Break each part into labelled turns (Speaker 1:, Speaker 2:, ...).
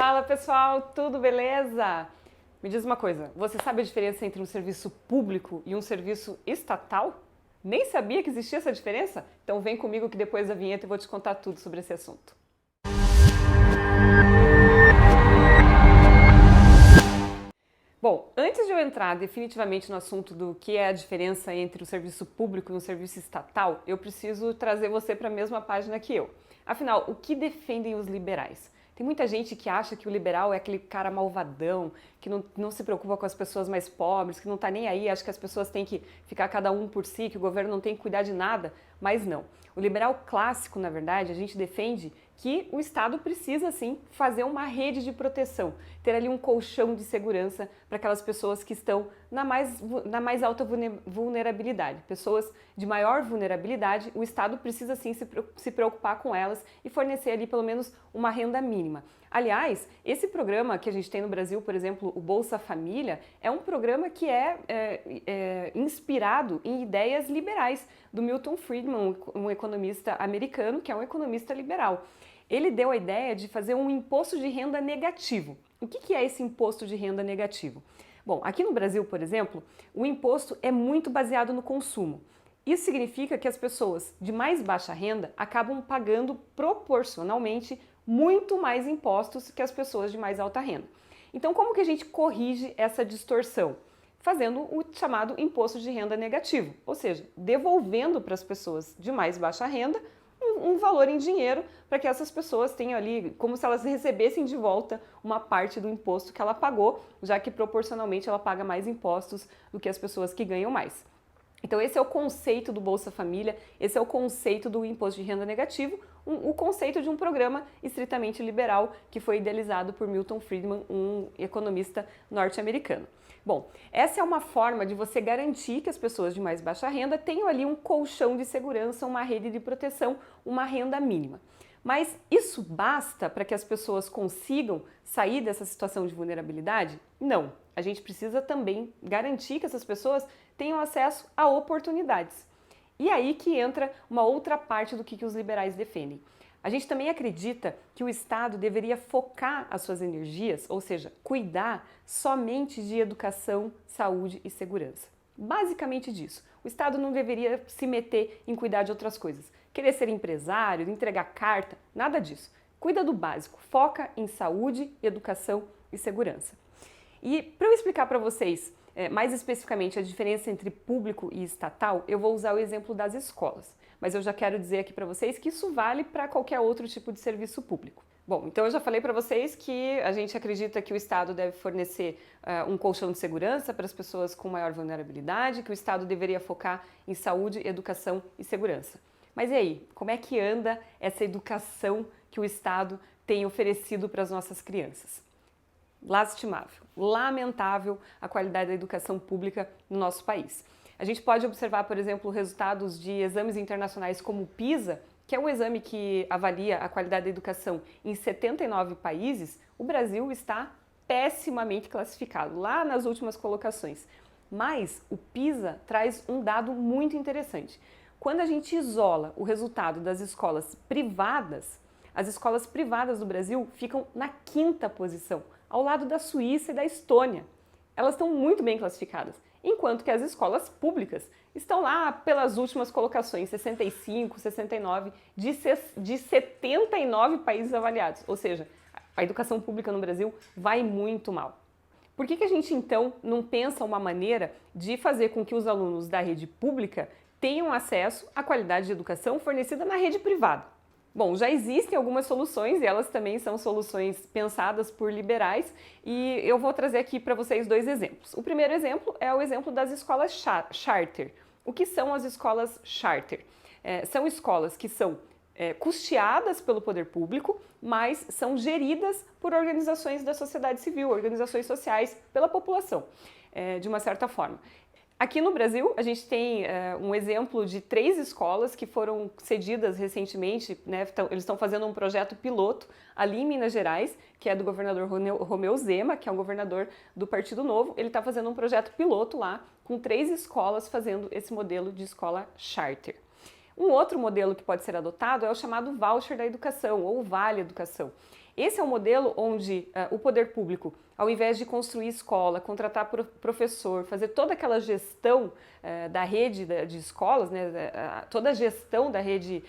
Speaker 1: Fala pessoal, tudo beleza? Me diz uma coisa, você sabe a diferença entre um serviço público e um serviço estatal? Nem sabia que existia essa diferença? Então vem comigo que depois da vinheta eu vou te contar tudo sobre esse assunto. Bom, antes de eu entrar definitivamente no assunto do que é a diferença entre o serviço público e um serviço estatal, eu preciso trazer você para a mesma página que eu. Afinal, o que defendem os liberais? Tem muita gente que acha que o liberal é aquele cara malvadão, que não se preocupa com as pessoas mais pobres, que não está nem aí, acha que as pessoas têm que ficar cada um por si, que o governo não tem que cuidar de nada, mas não. O liberal clássico, na verdade, a gente defende que o Estado precisa, sim, fazer uma rede de proteção, ter ali um colchão de segurança para aquelas pessoas que estão na mais alta vulnerabilidade. Pessoas de maior vulnerabilidade, o Estado precisa, sim, se preocupar com elas e fornecer ali pelo menos uma renda mínima. Aliás, esse programa que a gente tem no Brasil, por exemplo, o Bolsa Família, é um programa que é inspirado em ideias liberais do Milton Friedman, um economista americano que é um economista liberal. Ele deu a ideia de fazer um imposto de renda negativo. O que é esse imposto de renda negativo? Bom, aqui no Brasil, por exemplo, o imposto é muito baseado no consumo. Isso significa que as pessoas de mais baixa renda acabam pagando proporcionalmente muito mais impostos que as pessoas de mais alta renda. Então, como que a gente corrige essa distorção? Fazendo o chamado imposto de renda negativo, ou seja, devolvendo para as pessoas de mais baixa renda um valor em dinheiro para que essas pessoas tenham ali, como se elas recebessem de volta uma parte do imposto que ela pagou, já que proporcionalmente ela paga mais impostos do que as pessoas que ganham mais. Então esse é o conceito do Bolsa Família, esse é o conceito do imposto de renda negativo, o conceito de um programa estritamente liberal que foi idealizado por Milton Friedman, um economista norte-americano. Bom, essa é uma forma de você garantir que as pessoas de mais baixa renda tenham ali um colchão de segurança, uma rede de proteção, uma renda mínima. Mas isso basta para que as pessoas consigam sair dessa situação de vulnerabilidade? Não. A gente precisa também garantir que essas pessoas tenham acesso a oportunidades. E aí que entra uma outra parte do que os liberais defendem. A gente também acredita que o Estado deveria focar as suas energias, ou seja, cuidar somente de educação, saúde e segurança. Basicamente disso. O Estado não deveria se meter em cuidar de outras coisas. Querer ser empresário, entregar carta, nada disso. Cuida do básico, foca em saúde, educação e segurança. E para eu explicar para vocês mais especificamente a diferença entre público e estatal, eu vou usar o exemplo das escolas. Mas eu já quero dizer aqui para vocês que isso vale para qualquer outro tipo de serviço público. Bom, então eu já falei para vocês que a gente acredita que o Estado deve fornecer um colchão de segurança para as pessoas com maior vulnerabilidade, que o Estado deveria focar em saúde, educação e segurança. Mas e aí, como é que anda essa educação que o Estado tem oferecido para as nossas crianças? Lastimável, lamentável a qualidade da educação pública no nosso país. A gente pode observar, por exemplo, resultados de exames internacionais como o PISA, que é um exame que avalia a qualidade da educação em 79 países. O Brasil está pessimamente classificado, lá nas últimas colocações. Mas o PISA traz um dado muito interessante. Quando a gente isola o resultado das escolas privadas, as escolas privadas do Brasil ficam na quinta posição, ao lado da Suíça e da Estônia. Elas estão muito bem classificadas, enquanto que as escolas públicas estão lá pelas últimas colocações, 65, 69, de 79 países avaliados. Ou seja, a educação pública no Brasil vai muito mal. Por que a gente então não pensa uma maneira de fazer com que os alunos da rede pública tenham acesso à qualidade de educação fornecida na rede privada? Bom, já existem algumas soluções e elas também são soluções pensadas por liberais e eu vou trazer aqui para vocês dois exemplos. O primeiro exemplo é o exemplo das escolas charter. O que são as escolas charter? São escolas que são custeadas pelo poder público, mas são geridas por organizações da sociedade civil, organizações sociais, pela população, de uma certa forma. Aqui no Brasil, a gente tem um exemplo de 3 escolas que foram cedidas recentemente, né? Eles estão fazendo um projeto piloto ali em Minas Gerais, que é do governador Romeu Zema, que é um governador do Partido Novo. Ele está fazendo um projeto piloto lá, com 3 escolas fazendo esse modelo de escola charter. Um outro modelo que pode ser adotado é o chamado voucher da educação, ou Vale Educação. Esse é um modelo onde o poder público, ao invés de construir escola, contratar professor, fazer toda aquela gestão da rede de escolas, né, toda a gestão da rede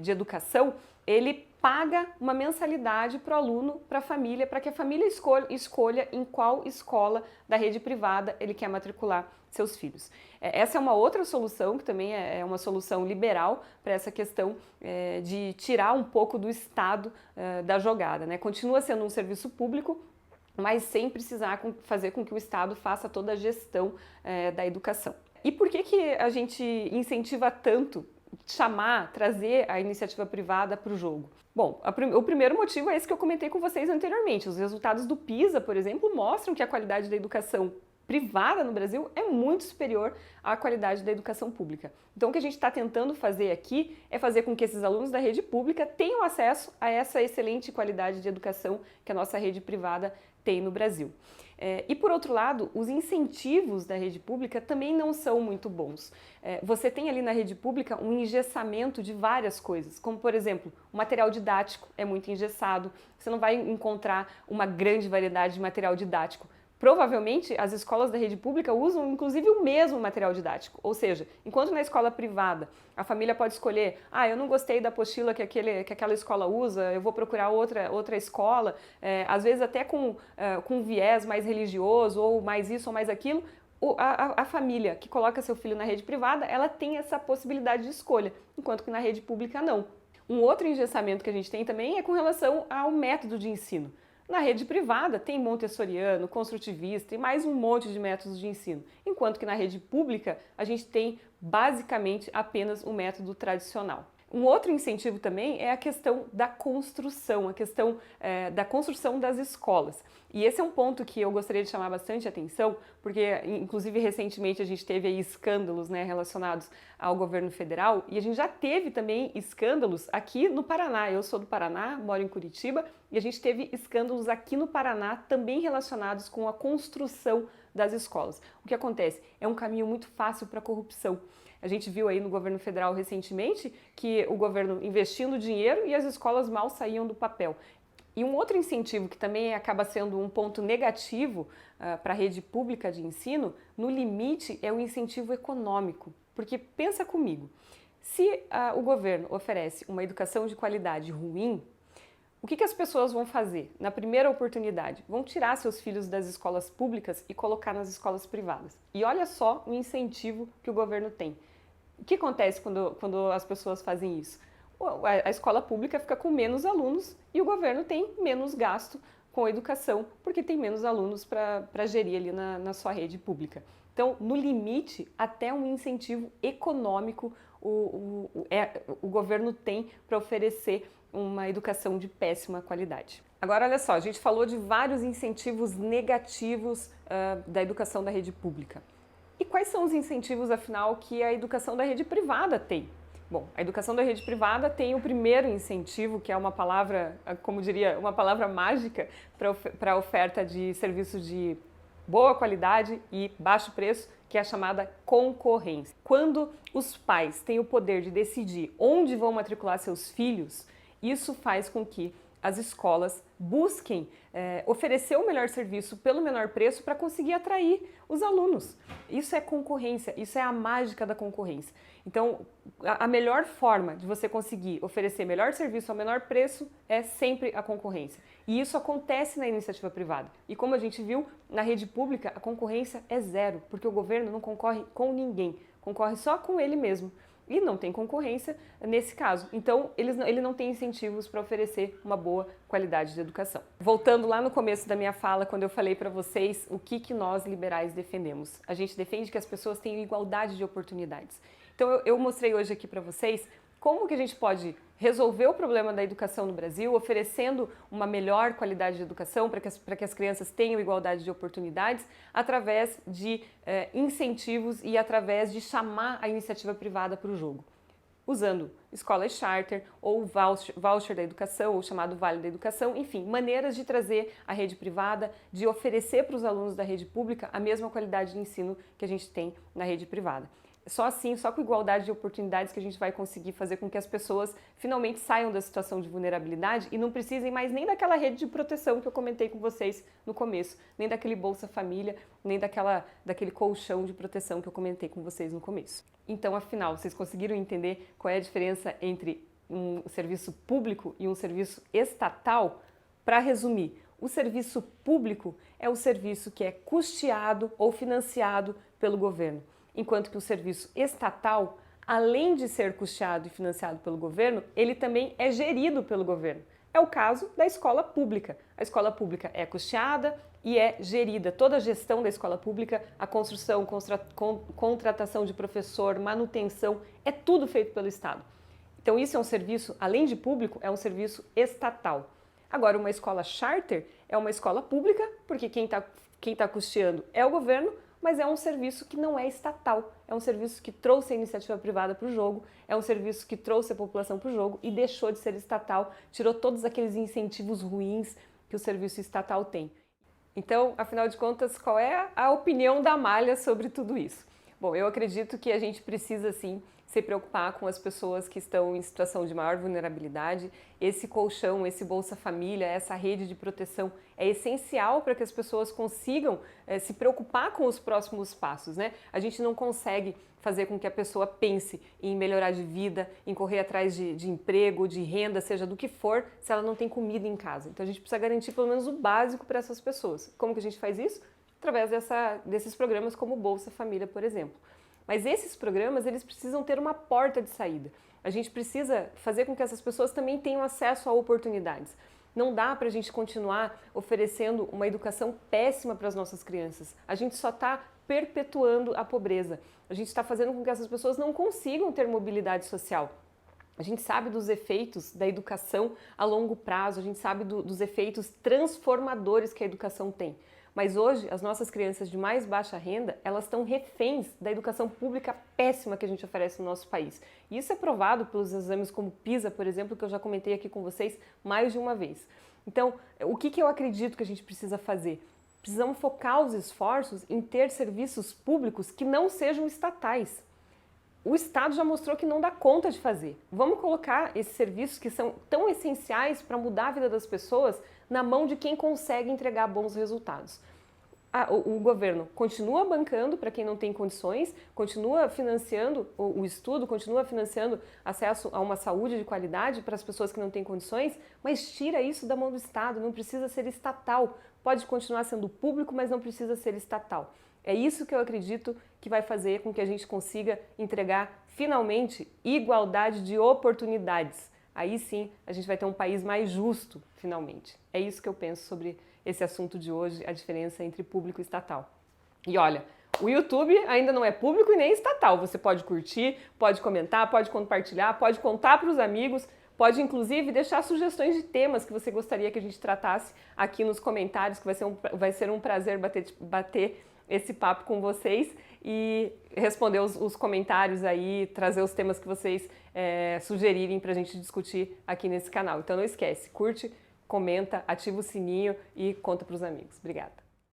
Speaker 1: de educação, ele paga uma mensalidade para o aluno, para a família, para que a família escolha em qual escola da rede privada ele quer matricular seus filhos. Essa é uma outra solução, que também é uma solução liberal para essa questão de tirar um pouco do Estado da jogada, né? Continua sendo um serviço público, mas sem precisar fazer com que o Estado faça toda a gestão da educação. E por que a gente incentiva tanto trazer a iniciativa privada para o jogo? Bom, o primeiro motivo é esse que eu comentei com vocês anteriormente. Os resultados do PISA, por exemplo, mostram que a qualidade da educação privada no Brasil é muito superior à qualidade da educação pública. Então, o que a gente está tentando fazer aqui é fazer com que esses alunos da rede pública tenham acesso a essa excelente qualidade de educação que a nossa rede privada tem no Brasil. E por outro lado, os incentivos da rede pública também não são muito bons. Você tem ali na rede pública um engessamento de várias coisas, como por exemplo, o material didático é muito engessado, você não vai encontrar uma grande variedade de material didático. Provavelmente as escolas da rede pública usam inclusive o mesmo material didático, ou seja, enquanto na escola privada a família pode escolher, eu não gostei da apostila que aquela escola usa, eu vou procurar outra escola, às vezes até com viés mais religioso ou mais isso ou mais aquilo, a família que coloca seu filho na rede privada, ela tem essa possibilidade de escolha, enquanto que na rede pública não. Um outro engessamento que a gente tem também é com relação ao método de ensino. Na rede privada tem montessoriano, construtivista e mais um monte de métodos de ensino, enquanto que na rede pública a gente tem basicamente apenas o método tradicional. Um outro incentivo também é a questão da construção, a questão da construção das escolas. E esse é um ponto que eu gostaria de chamar bastante atenção, porque inclusive recentemente a gente teve aí escândalos, né, relacionados ao governo federal, e a gente já teve também escândalos aqui no Paraná. Eu sou do Paraná, moro em Curitiba, e a gente teve escândalos aqui no Paraná também relacionados com a construção das escolas. O que acontece? É um caminho muito fácil para a corrupção. A gente viu aí no governo federal recentemente que o governo investindo dinheiro e as escolas mal saíam do papel. E um outro incentivo que também acaba sendo um ponto negativo para a rede pública de ensino, no limite, é o incentivo econômico. Porque pensa comigo, se o governo oferece uma educação de qualidade ruim, o que as pessoas vão fazer na primeira oportunidade? Vão tirar seus filhos das escolas públicas e colocar nas escolas privadas. E olha só o incentivo que o governo tem. O que acontece quando as pessoas fazem isso? A escola pública fica com menos alunos e o governo tem menos gasto com a educação, porque tem menos alunos para gerir ali na sua rede pública. Então, no limite, até um incentivo econômico o governo tem para oferecer uma educação de péssima qualidade. Agora, olha só, a gente falou de vários incentivos negativos da educação da rede pública. E quais são os incentivos, afinal, que a educação da rede privada tem? Bom, a educação da rede privada tem o primeiro incentivo, que é uma palavra, como diria, uma palavra mágica para a oferta de serviços de boa qualidade e baixo preço, que é a chamada concorrência. Quando os pais têm o poder de decidir onde vão matricular seus filhos, isso faz com que as escolas busquem oferecer o melhor serviço pelo menor preço para conseguir atrair os alunos. Isso é concorrência, isso é a mágica da concorrência. Então, a melhor forma de você conseguir oferecer melhor serviço ao menor preço é sempre a concorrência. E isso acontece na iniciativa privada. E como a gente viu, na rede pública a concorrência é zero, porque o governo não concorre com ninguém, concorre só com ele mesmo. E não tem concorrência nesse caso. Então, ele não tem incentivos para oferecer uma boa qualidade de educação. Voltando lá no começo da minha fala, quando eu falei para vocês o que nós liberais defendemos. A gente defende que as pessoas tenham igualdade de oportunidades. Então, eu mostrei hoje aqui para vocês como que a gente pode resolver o problema da educação no Brasil, oferecendo uma melhor qualidade de educação para que as crianças tenham igualdade de oportunidades, através de incentivos e através de chamar a iniciativa privada para o jogo, usando escolas charter ou voucher da educação, ou chamado Vale da Educação, enfim, maneiras de trazer a rede privada, de oferecer para os alunos da rede pública a mesma qualidade de ensino que a gente tem na rede privada. Só assim, só com igualdade de oportunidades que a gente vai conseguir fazer com que as pessoas finalmente saiam da situação de vulnerabilidade e não precisem mais nem daquela rede de proteção que eu comentei com vocês no começo, nem daquele Bolsa Família, nem daquele colchão de proteção que eu comentei com vocês no começo. Então, afinal, vocês conseguiram entender qual é a diferença entre um serviço público e um serviço estatal? Para resumir, o serviço público é o serviço que é custeado ou financiado pelo governo, enquanto que o serviço estatal, além de ser custeado e financiado pelo governo, ele também é gerido pelo governo. É o caso da escola pública. A escola pública é custeada e é gerida. Toda a gestão da escola pública, a construção, contratação de professor, manutenção, é tudo feito pelo Estado. Então isso é um serviço, além de público, é um serviço estatal. Agora, uma escola charter é uma escola pública, porque quem tá custeando é o governo, mas é um serviço que não é estatal, é um serviço que trouxe a iniciativa privada para o jogo, é um serviço que trouxe a população para o jogo e deixou de ser estatal, tirou todos aqueles incentivos ruins que o serviço estatal tem. Então, afinal de contas, qual é a opinião da Amália sobre tudo isso? Bom, eu acredito que a gente precisa sim se preocupar com as pessoas que estão em situação de maior vulnerabilidade. Esse colchão, esse Bolsa Família, essa rede de proteção é essencial para que as pessoas consigam se preocupar com os próximos passos, né? A gente não consegue fazer com que a pessoa pense em melhorar de vida, em correr atrás de emprego, de renda, seja do que for, se ela não tem comida em casa. Então a gente precisa garantir pelo menos o básico para essas pessoas. Como que a gente faz isso? Através desses programas como o Bolsa Família, por exemplo. Mas esses programas, eles precisam ter uma porta de saída. A gente precisa fazer com que essas pessoas também tenham acesso a oportunidades. Não dá para a gente continuar oferecendo uma educação péssima para as nossas crianças. A gente só está perpetuando a pobreza. A gente está fazendo com que essas pessoas não consigam ter mobilidade social. A gente sabe dos efeitos da educação a longo prazo, a gente sabe dos efeitos transformadores que a educação tem. Mas hoje, as nossas crianças de mais baixa renda, elas estão reféns da educação pública péssima que a gente oferece no nosso país. E isso é provado pelos exames como PISA, por exemplo, que eu já comentei aqui com vocês mais de uma vez. Então, o que eu acredito que a gente precisa fazer? Precisamos focar os esforços em ter serviços públicos que não sejam estatais. O Estado já mostrou que não dá conta de fazer. Vamos colocar esses serviços que são tão essenciais para mudar a vida das pessoas na mão de quem consegue entregar bons resultados. O governo continua bancando para quem não tem condições, continua financiando o estudo, continua financiando acesso a uma saúde de qualidade para as pessoas que não têm condições, mas tira isso da mão do Estado, não precisa ser estatal. Pode continuar sendo público, mas não precisa ser estatal. É isso que eu acredito que vai fazer com que a gente consiga entregar, finalmente, igualdade de oportunidades. Aí sim, a gente vai ter um país mais justo, finalmente. É isso que eu penso sobre esse assunto de hoje, a diferença entre público e estatal. E olha, o YouTube ainda não é público e nem estatal. Você pode curtir, pode comentar, pode compartilhar, pode contar para os amigos, pode inclusive deixar sugestões de temas que você gostaria que a gente tratasse aqui nos comentários, que vai ser um prazer bater esse papo com vocês e responder os comentários aí, trazer os temas que vocês sugerirem para a gente discutir aqui nesse canal. Então não esquece, curte, comenta, ativa o sininho e conta para os amigos. Obrigada!